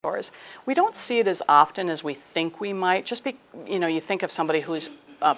sores. We don't see it as often as we think we might. Just you think of somebody who's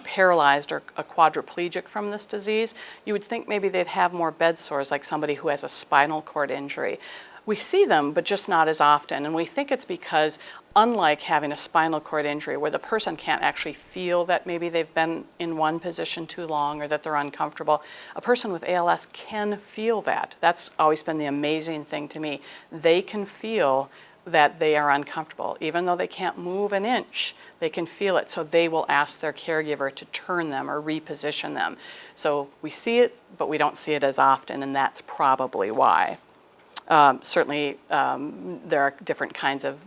paralyzed or a quadriplegic from this disease, you would think maybe they'd have more bed sores like somebody who has a spinal cord injury. We see them, but just not as often, and we think it's because unlike having a spinal cord injury where the person can't actually feel that maybe they've been in one position too long or that they're uncomfortable, a person with ALS can feel that. That's always been the amazing thing to me. They can feel that they are uncomfortable. Even though they can't move an inch, they can feel it, so they will ask their caregiver to turn them or reposition them. So we see it, but we don't see it as often, and that's probably why. Certainly, there are different kinds of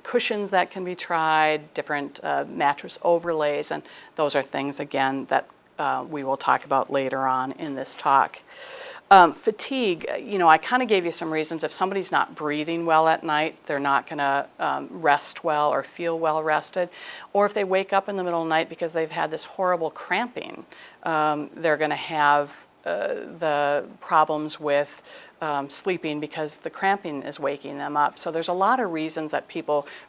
cushions that can be tried, different mattress overlays, and those are things, again, that we will talk about later on in this talk. Fatigue, I kind of gave you some reasons. If somebody's not breathing well at night, they're not going to rest well or feel well rested. Or if they wake up in the middle of the night because they've had this horrible cramping, they're going to have the problems with sleeping because the cramping is waking them up. So there's a lot of reasons that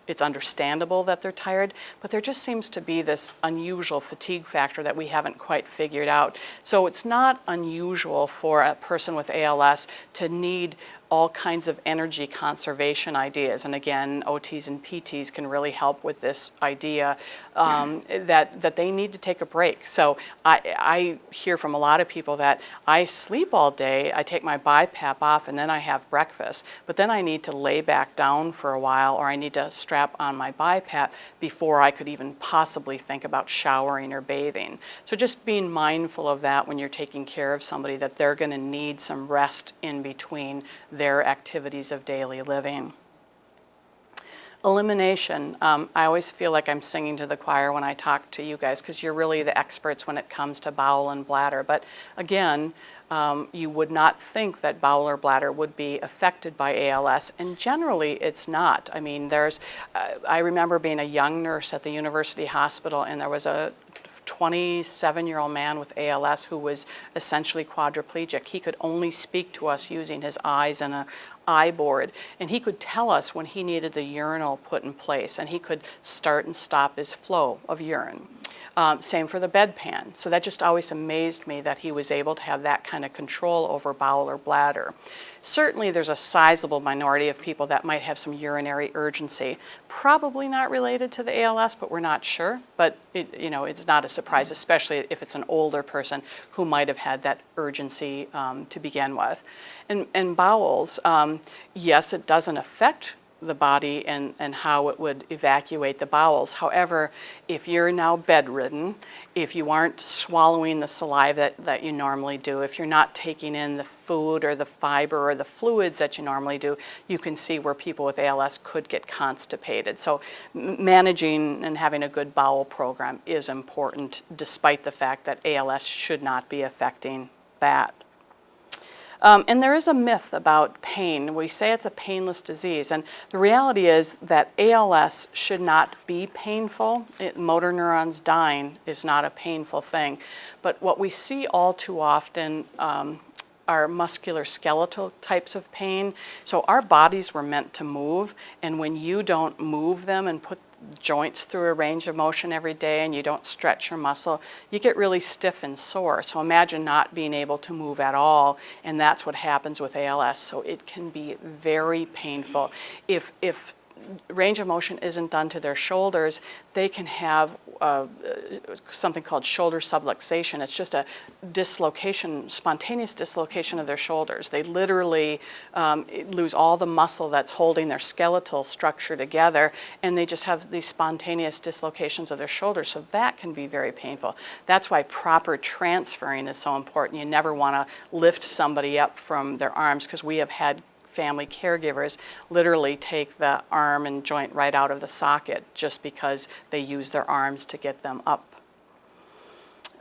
it's understandable that they're tired, but there just seems to be this unusual fatigue factor that we haven't quite figured out. So it's not unusual for a person with ALS to need all kinds of energy conservation ideas. And again, OTs and PTs can really help with this idea that they need to take a break. So I hear from a lot of people that I sleep all day, I take my BiPAP off, and then I have breakfast. But then I need to lay back down for a while, or I need to strap on my BiPAP before I could even possibly think about showering or bathing. So just being mindful of that when you're taking care of somebody, that they're going to need some rest in between their activities of daily living. Elimination. I always feel like I'm singing to the choir when I talk to you guys because you're really the experts when it comes to bowel and bladder. But again, you would not think that bowel or bladder would be affected by ALS, and generally it's not. I mean, I remember being a young nurse at the university hospital, and there was a 27-year-old man with ALS who was essentially quadriplegic. He could only speak to us using his eyes and an eye board, and he could tell us when he needed the urinal put in place, and he could start and stop his flow of urine. Same for the bedpan. So that just always amazed me that he was able to have that kind of control over bowel or bladder. Certainly there's a sizable minority of people that might have some urinary urgency. Probably not related to the ALS, but we're not sure. But it's not a surprise, especially if it's an older person who might have had that urgency to begin with. And bowels, yes, it doesn't affect the body and how it would evacuate the bowels. However, if you're now bedridden, if you aren't swallowing the saliva that you normally do, if you're not taking in the food or the fiber or the fluids that you normally do, you can see where people with ALS could get constipated. So managing and having a good bowel program is important, despite the fact that ALS should not be affecting that. And there is a myth about pain. We say it's a painless disease, and the reality is that ALS should not be painful. Motor neurons dying is not a painful thing. But what we see all too often are musculoskeletal types of pain. So our bodies were meant to move, and when you don't move them and put joints through a range of motion every day and you don't stretch your muscle, you get really stiff and sore. So imagine not being able to move at all, and that's what happens with ALS. So it can be very painful. If range of motion isn't done to their shoulders, they can have something called shoulder subluxation. It's just a dislocation, spontaneous dislocation of their shoulders. They literally lose all the muscle that's holding their skeletal structure together, and they just have these spontaneous dislocations of their shoulders. So that can be very painful. That's why proper transferring is so important. You never want to lift somebody up from their arms, because we have had family caregivers literally take the arm and joint right out of the socket just because they use their arms to get them up.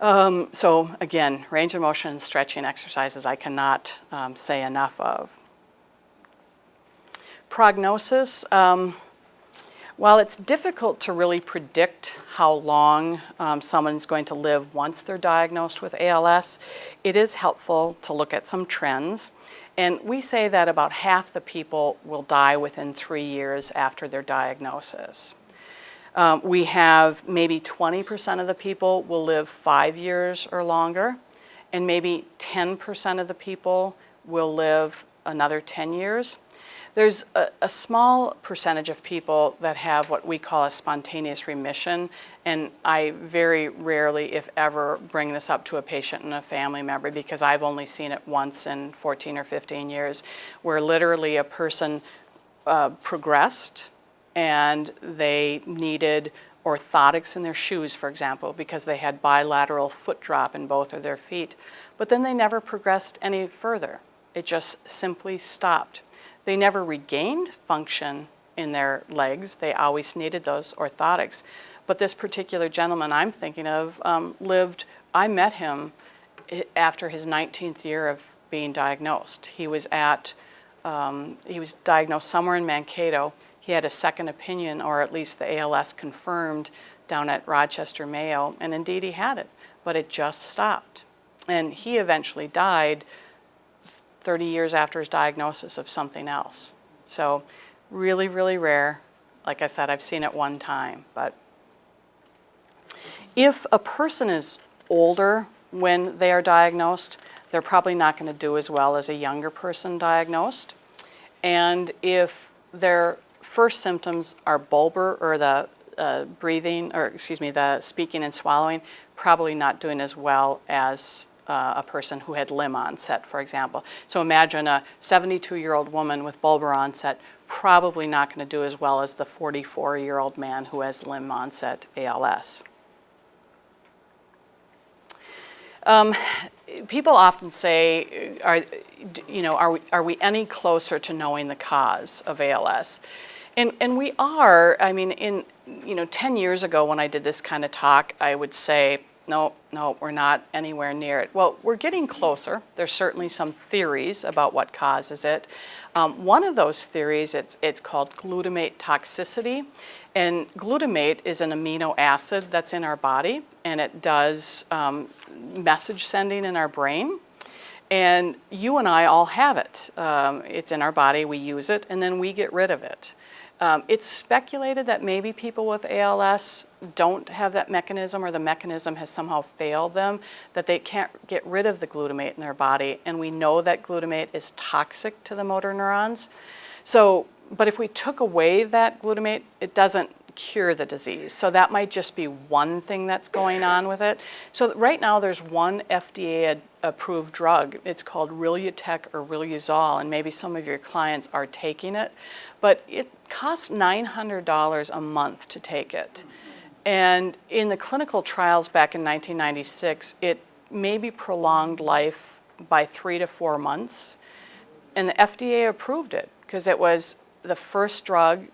So again, range of motion and stretching exercises I cannot say enough of. Prognosis. While it's difficult to really predict how long someone's going to live once they're diagnosed with ALS, it is helpful to look at some trends. And we say that about half the people will die within 3 years after their diagnosis. We have maybe 20% of the people will live 5 years or longer, and maybe 10% of the people will live another 10 years. There's a small percentage of people that have what we call a spontaneous remission, and I very rarely, if ever, bring this up to a patient and a family member because I've only seen it once in 14 or 15 years, where literally a person progressed and they needed orthotics in their shoes, for example, because they had bilateral foot drop in both of their feet, but then they never progressed any further. It just simply stopped. They never regained function in their legs. They always needed those orthotics. But this particular gentleman I'm thinking of I met him after his 19th year of being diagnosed. He was diagnosed somewhere in Mankato. He had a second opinion, or at least the ALS confirmed, down at Rochester Mayo, and indeed he had it, but it just stopped. And he eventually died 30 years after his diagnosis of something else. So really, really rare. Like I said, I've seen it one time. But if a person is older when they are diagnosed, they're probably not going to do as well as a younger person diagnosed. And if their first symptoms are bulbar, or the the speaking and swallowing, probably not doing as well as a person who had limb onset, for example. So imagine a 72-year-old woman with bulbar onset, probably not going to do as well as the 44-year-old man who has limb onset ALS. People often say, are we any closer to knowing the cause of ALS? And we are. I mean, 10 years ago when I did this kind of talk, I would say, no, we're not anywhere near it. Well, we're getting closer. There's certainly some theories about what causes it. One of those theories, it's called glutamate toxicity. And glutamate is an amino acid that's in our body, and it does message sending in our brain. And you and I all have it. It's in our body, we use it, and then we get rid of it. It's speculated that maybe people with ALS don't have that mechanism, or the mechanism has somehow failed them, that they can't get rid of the glutamate in their body. And we know that glutamate is toxic to the motor neurons. But if we took away that glutamate, it doesn't cure the disease. So that might just be one thing that's going on with it. So right now there's one FDA-approved drug. It's called Rilutec or Riluzole, and maybe some of your clients are taking it. But it costs $900 a month to take it. And in the clinical trials back in 1996, it maybe prolonged life by 3 to 4 months. And the FDA approved it because it was the first drug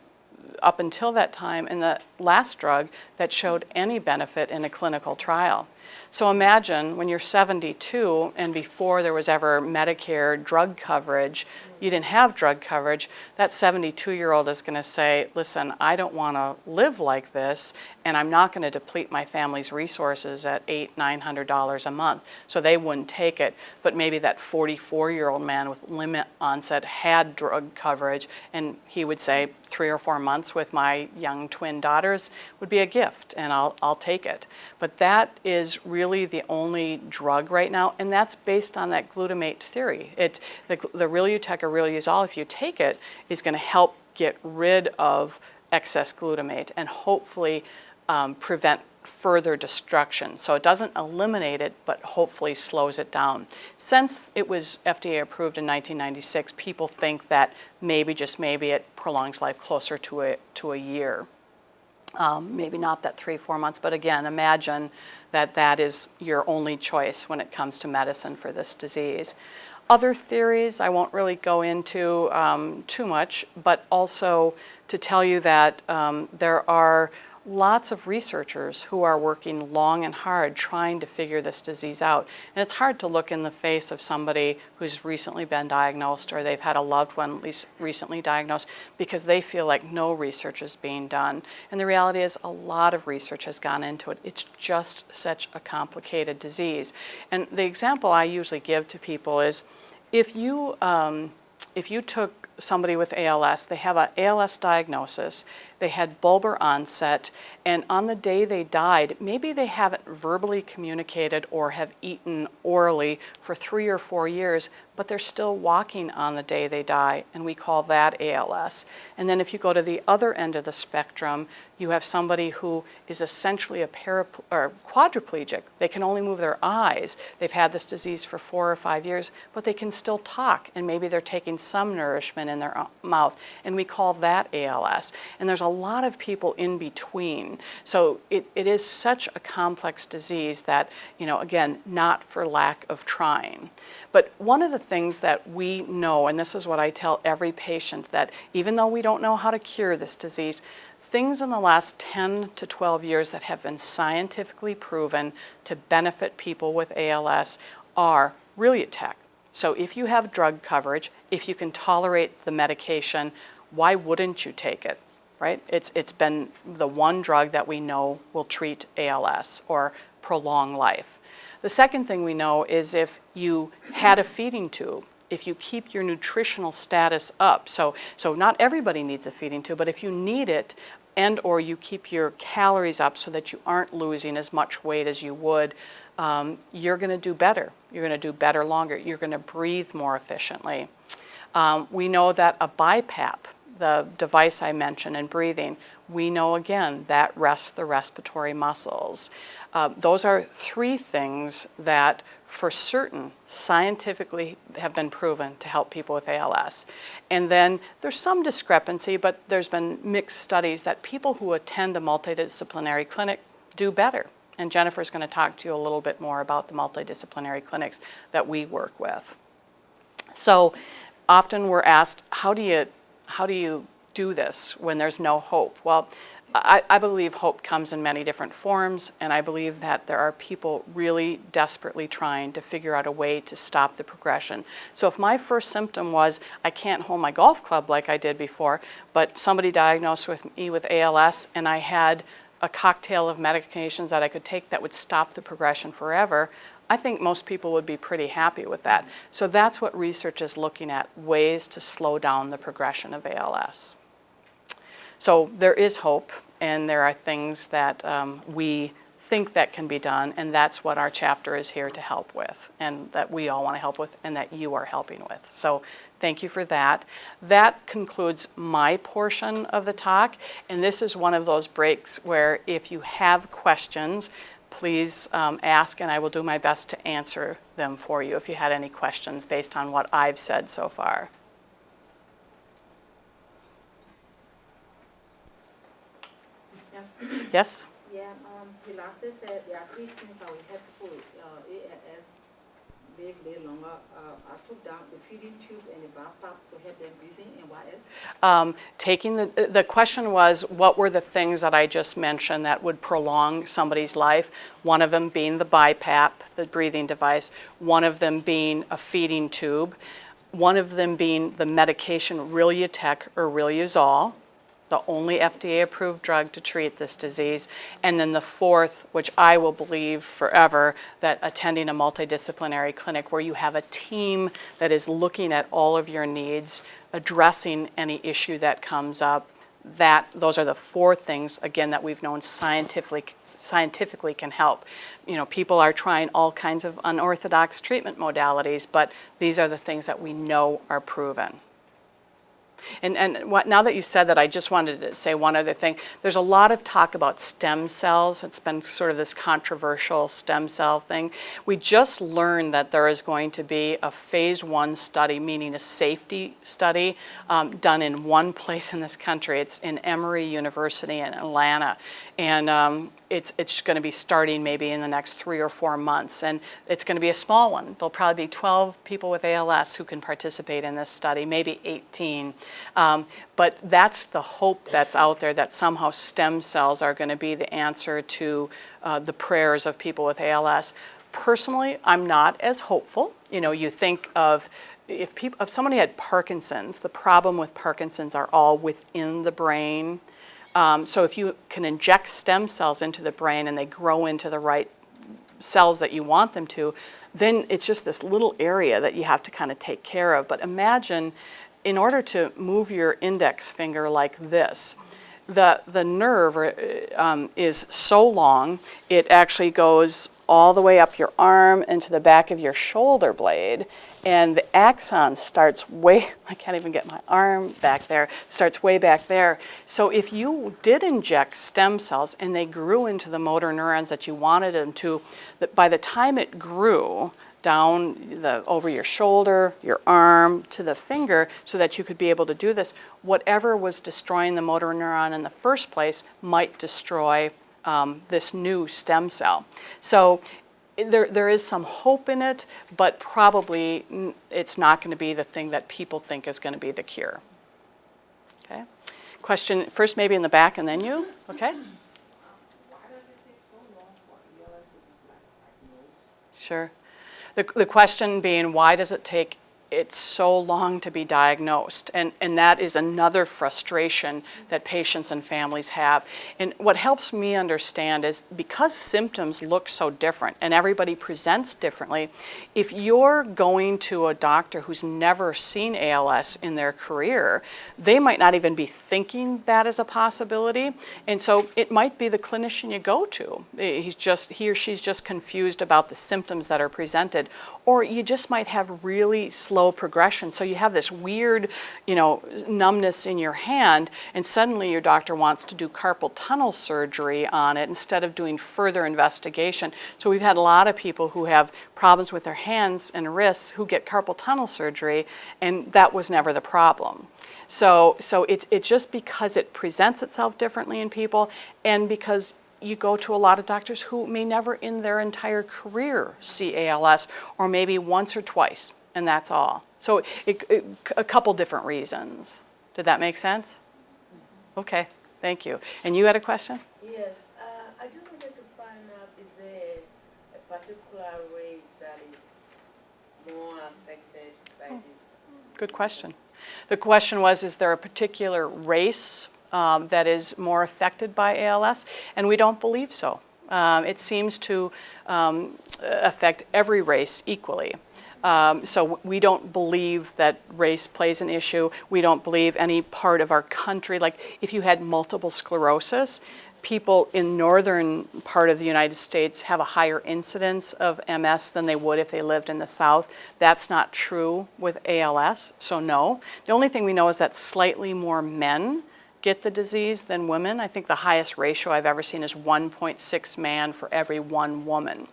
up until that time and the last drug that showed any benefit in a clinical trial. So imagine when you're 72 and before there was ever Medicare drug coverage, you didn't have drug coverage, that 72-year-old is going to say, listen, I don't want to live like this, and I'm not going to deplete my family's resources at $800, $900 a month. So they wouldn't take it. But maybe that 44-year-old man with limb onset had drug coverage, and he would say 3 or 4 months with my young twin daughters would be a gift, and I'll take it. But that is really the only drug right now, and that's based on that glutamate theory. The Rilutec or Riluzole, if you take it, is going to help get rid of excess glutamate and hopefully prevent further destruction. So it doesn't eliminate it, but hopefully slows it down. Since it was FDA approved in 1996, people think that maybe, just maybe, it prolongs life closer to a year. Maybe not that 3-4 months, but again, imagine that is your only choice when it comes to medicine for this disease. Other theories I won't really go into too much, but also to tell you that there are lots of researchers who are working long and hard trying to figure this disease out. And it's hard to look in the face of somebody who's recently been diagnosed, or they've had a loved one at least recently diagnosed, because they feel like no research is being done. And the reality is a lot of research has gone into it. It's just such a complicated disease. And the example I usually give to people is, If you took somebody with ALS, they have an ALS diagnosis, they had bulbar onset, and on the day they died, maybe they haven't verbally communicated or have eaten orally for 3 or 4 years, but they're still walking on the day they die, and we call that ALS. And then if you go to the other end of the spectrum, you have somebody who is essentially a quadriplegic. They can only move their eyes. They've had this disease for 4 or 5 years, but they can still talk, and maybe they're taking some nourishment in their mouth, and we call that ALS. And there's a lot of people in between. So it is such a complex disease that, again, not for lack of trying. But one of the things that we know, and this is what I tell every patient, that even though we don't know how to cure this disease, things in the last 10 to 12 years that have been scientifically proven to benefit people with ALS are really attack. So if you have drug coverage, if you can tolerate the medication, why wouldn't you take it, right? It's been the one drug that we know will treat ALS or prolong life. The second thing we know is if you had a feeding tube, if you keep your nutritional status up, so not everybody needs a feeding tube, but if you need it, and or you keep your calories up so that you aren't losing as much weight as you would, you're going to do better. You're going to do better longer. You're going to breathe more efficiently. We know that a BiPAP, the device I mentioned in breathing, we know again that rests the respiratory muscles. Those are 3 things that for certain scientifically have been proven to help people with ALS. And then there's some discrepancy, but there's been mixed studies that people who attend a multidisciplinary clinic do better. And Jennifer's going to talk to you a little bit more about the multidisciplinary clinics that we work with. So often we're asked, how do you do this when there's no hope? Well, I believe hope comes in many different forms, and I believe that there are people really desperately trying to figure out a way to stop the progression. So if my first symptom was I can't hold my golf club like I did before, but somebody diagnosed me with ALS and I had a cocktail of medications that I could take that would stop the progression forever, I think most people would be pretty happy with that. So that's what research is looking at, ways to slow down the progression of ALS. So there is hope, and there are things that we think that can be done, and that's what our chapter is here to help with, and that we all want to help with, and that you are helping with. So thank you for that. That concludes my portion of the talk, and this is one of those breaks where if you have questions, please ask, and I will do my best to answer them for you if you had any questions based on what I've said so far. Yes? Yeah, the last day said there are 3 things that we help people with ALS live longer. I took down the feeding tube and the BiPAP to help them breathing, and what else? Taking the question was, what were the things that I just mentioned that would prolong somebody's life? One of them being the BiPAP, the breathing device. One of them being a feeding tube. One of them being the medication Rilutec or Riluzole, the only FDA-approved drug to treat this disease. And then the fourth, which I will believe forever, that attending a multidisciplinary clinic where you have a team that is looking at all of your needs, addressing any issue that comes up, those are the 4 things, again, that we've known scientifically can help. People are trying all kinds of unorthodox treatment modalities, but these are the things that we know are proven. And now that you said that, I just wanted to say one other thing. There's a lot of talk about stem cells. It's been sort of this controversial stem cell thing. We just learned that there is going to be a phase 1 study, meaning a safety study, done in one place in this country. It's in Emory University in Atlanta. And it's going to be starting maybe in the next 3 or 4 months, and it's going to be a small one. There'll probably be 12 people with ALS who can participate in this study, maybe 18. But that's the hope that's out there, that somehow stem cells are going to be the answer to the prayers of people with ALS. Personally, I'm not as hopeful. You think of if somebody had Parkinson's, the problem with Parkinson's are all within the brain. So if you can inject stem cells into the brain and they grow into the right cells that you want them to, then it's just this little area that you have to kind of take care of. But imagine, in order to move your index finger like this, the nerve is so long, it actually goes all the way up your arm into the back of your shoulder blade, and the axon starts way, I can't even get my arm back there, starts way back there. So if you did inject stem cells and they grew into the motor neurons that you wanted them to, by the time it grew down over your shoulder, your arm, to the finger, so that you could be able to do this, whatever was destroying the motor neuron in the first place might destroy this new stem cell. So there is some hope in it, but probably it's not going to be the thing that people think is going to be the cure. Okay? Question first, maybe in the back, and then you. Okay? Why does it take so long for ALS to be diagnosed? Sure. The question being, why does it take it so long to be diagnosed? And that is another frustration that patients and families have. And what helps me understand is, because symptoms look so different and everybody presents differently, if you're going to a doctor who's never seen ALS in their career, they might not even be thinking that is a possibility. And so it might be the clinician you go to. He or she's just confused about the symptoms that are presented. Or you just might have really slow progression. So you have this weird, numbness in your hand, and suddenly your doctor wants to do carpal tunnel surgery on it instead of doing further investigation. So we've had a lot of people who have problems with their hands and wrists who get carpal tunnel surgery, and that was never the problem. So it's just because it presents itself differently in people, and because you go to a lot of doctors who may never in their entire career see ALS, or maybe once or twice, and that's all. So a couple different reasons. Did that make sense? Okay, thank you. And you had a question? Yes, I just wanted to find out, is there a particular race that is more affected by this? Good question. The question was, is there a particular race that is more affected by ALS? And we don't believe so. It seems to affect every race equally. So we don't believe that race plays an issue. We don't believe any part of our country, like if you had multiple sclerosis, people in northern part of the United States have a higher incidence of MS than they would if they lived in the south. That's not true with ALS, so no. The only thing we know is that slightly more men get the disease than women. I think the highest ratio I've ever seen is 1.6 man for every 1 woman.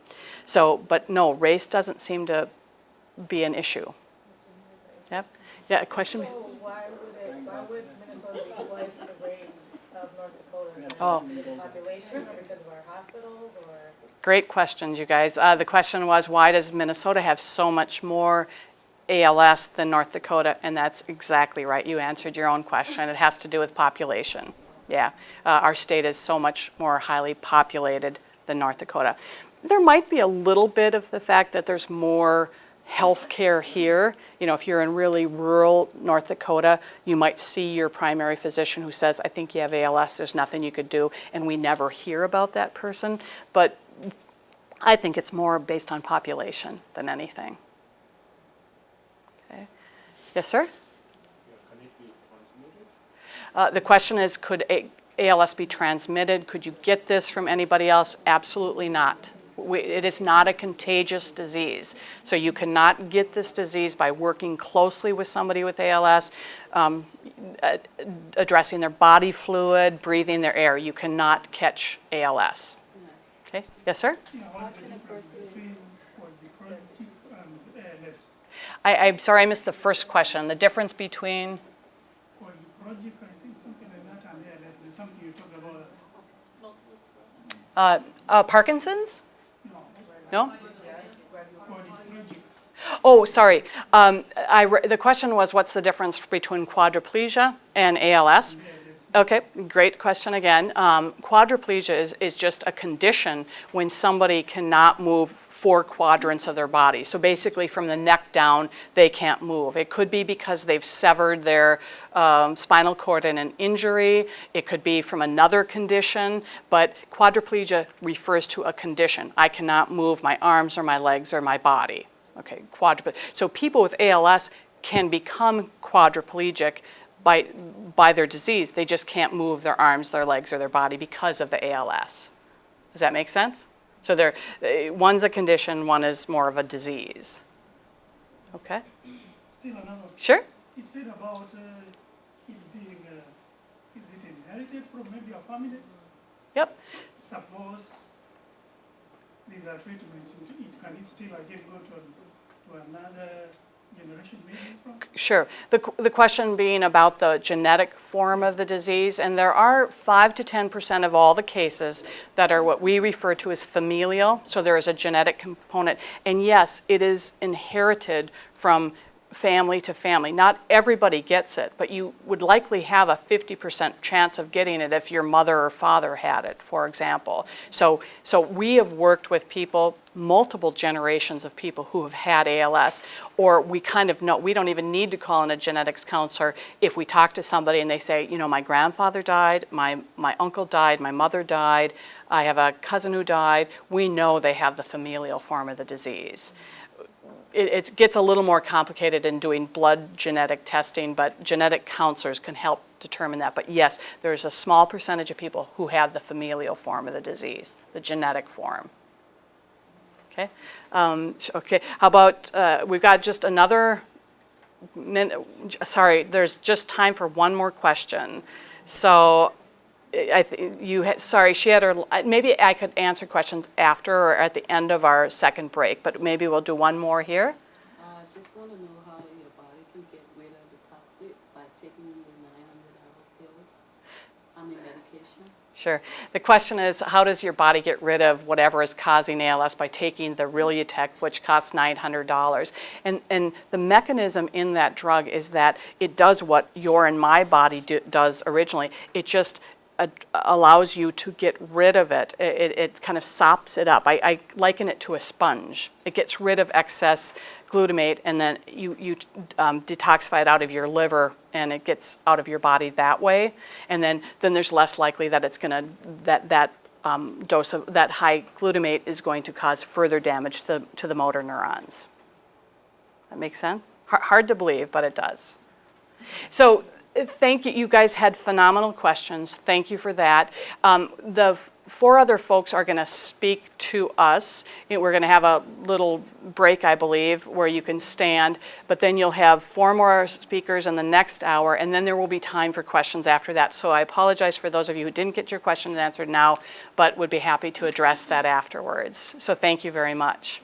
So, but no, race doesn't seem to be an issue. Yep. Yeah, a question? So why would Minnesota be twice the rates of North Dakota? Oh. Because of population, or because of our hospitals, or? Great questions, you guys. The question was, why does Minnesota have so much more ALS than North Dakota? And that's exactly right. You answered your own question. It has to do with population. Yeah, our state is so much more highly populated than North Dakota. There might be a little bit of the fact that there's more health care here. If you're in really rural North Dakota, you might see your primary physician who says, I think you have ALS, there's nothing you could do, and we never hear about that person. But I think it's more based on population than anything. Okay. Yes, sir? Can it be transmitted? The question is, could ALS be transmitted? Could you get this from anybody else? Absolutely not. It is not a contagious disease. So you cannot get this disease by working closely with somebody with ALS, addressing their body fluid, breathing their air. You cannot catch ALS. Okay. Yes, sir? Yeah, what's the difference between the chronic and ALS? I'm sorry, I missed the first question. The difference between? Or the chronic, I think something like that, and ALS. There's something you talk about. Parkinson's? No? Quadriplegic. Oh, sorry. The question was, what's the difference between quadriplegia and ALS? Okay, great question again. Quadriplegia is just a condition when somebody cannot move 4 quadrants of their body. So basically from the neck down, they can't move. It could be because they've severed their spinal cord in an injury. It could be from another condition, but quadriplegia refers to a condition. I cannot move my arms or my legs or my body. Okay, quadriplegia. So people with ALS can become quadriplegic by their disease. They just can't move their arms, their legs, or their body because of the ALS. Does that make sense? So one's a condition, one is more of a disease. Okay? Still another. Sure. It said about it being, is it inherited from maybe a family? Yep. Suppose these are treatments, can it still again go to another generation maybe from? Sure. The question being about the genetic form of the disease, and there are 5 to 10% of all the cases that are what we refer to as familial, so there is a genetic component. And yes, it is inherited from family to family. Not everybody gets it, but you would likely have a 50% chance of getting it if your mother or father had it, for example. So we have worked with people, multiple generations of people who have had ALS, or we kind of know, we don't even need to call in a genetics counselor if we talk to somebody and they say, you know, my grandfather died, my uncle died, my mother died, I have a cousin who died. We know they have the familial form of the disease. It gets a little more complicated in doing blood genetic testing, but genetic counselors can help determine that. But yes, there's a small percentage of people who have the familial form of the disease, the genetic form. Okay. Okay. How about we've got just another minute. Sorry, there's just time for one more question. So. Sorry, she had her, maybe I could answer questions after or at the end of our second break, but maybe we'll do one more here. I just want to know how your body can get rid of the toxic by taking the 900-hour pills, medication. Sure. The question is, how does your body get rid of whatever is causing ALS by taking the Rilutech, which costs $900? And the mechanism in that drug is that it does what your and my body does originally. It just allows you to get rid of it. It kind of sops it up. I liken it to a sponge. It gets rid of excess glutamate, and then you detoxify it out of your liver, and it gets out of your body that way. And then there's less likely that it's going to that dose of that high glutamate is going to cause further damage to the motor neurons. That makes sense? Hard to believe, but it does. So. Thank you. You guys had phenomenal questions. Thank you for that. The 4 other folks are going to speak to us. We're going to have a little break, I believe, where you can stand, but then you'll have 4 more speakers in the next hour, and then there will be time for questions after that. So I apologize for those of you who didn't get your question answered now, but would be happy to address that afterwards. So thank you very much.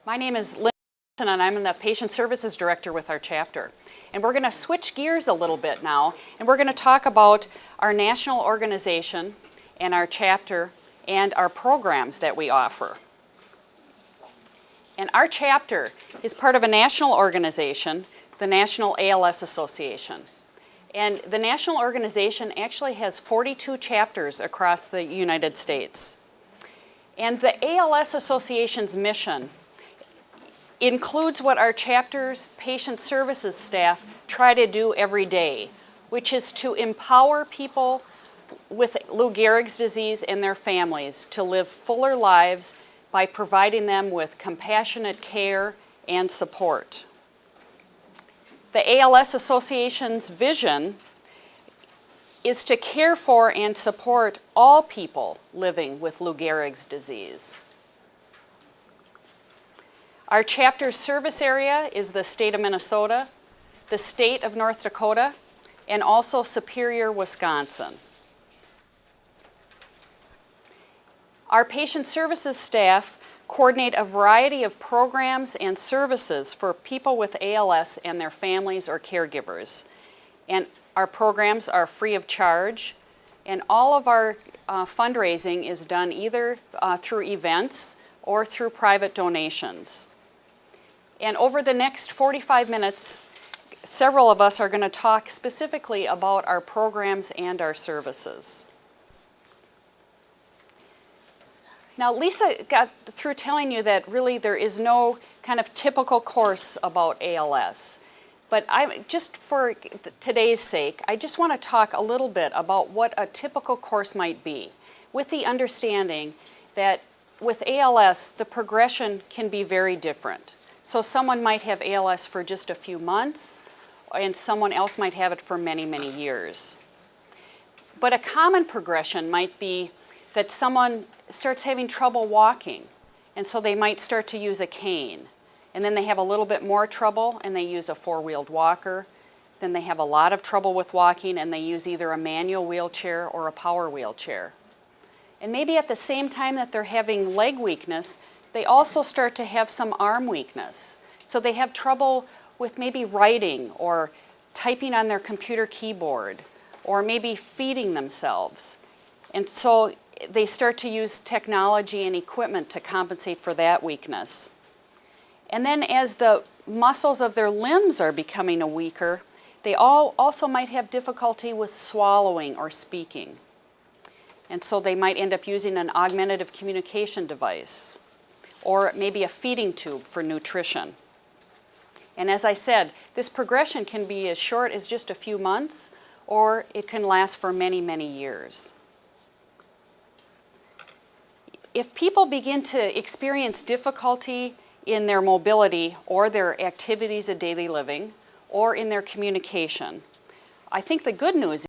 My name is Lynn, and I'm the Patient Services Director with our chapter. And we're going to switch gears a little bit now, and we're going to talk about our national organization and our chapter and our programs that we offer. And our chapter is part of a national organization, the National ALS Association. And the national organization actually has 42 chapters across the United States. And the ALS Association's mission includes what our chapter's patient services staff try to do every day, which is to empower people with Lou Gehrig's disease and their families to live fuller lives by providing them with compassionate care and support. The ALS Association's vision is to care for and support all people living with Lou Gehrig's disease. Our chapter's service area is the state of Minnesota, the state of North Dakota, and also Superior, Wisconsin. Our patient services staff coordinate a variety of programs and services for people with ALS and their families or caregivers. And our programs are free of charge, and all of our fundraising is done either through events or through private donations. And over the next 45 minutes, several of us are going to talk specifically about our programs and our services. Now, Lisa got through telling you that really there is no kind of typical course about ALS. But just for today's sake, I just want to talk a little bit about what a typical course might be, with the understanding that with ALS, the progression can be very different. So someone might have ALS for just a few months, and someone else might have it for many, many years. But a common progression might be that someone starts having trouble walking, and so they might start to use a cane. And then they have a little bit more trouble, and they use a four-wheeled walker. Then they have a lot of trouble with walking, and they use either a manual wheelchair or a power wheelchair. And maybe at the same time that they're having leg weakness, they also start to have some arm weakness. So they have trouble with maybe writing or typing on their computer keyboard, or maybe feeding themselves. And so they start to use technology and equipment to compensate for that weakness. And then as the muscles of their limbs are becoming weaker, they also might have difficulty with swallowing or speaking. And so they might end up using an augmentative communication device, or maybe a feeding tube for nutrition. And as I said, this progression can be as short as just a few months, or it can last for many, many years. If people begin to experience difficulty in their mobility or their activities of daily living or in their communication, I think the good news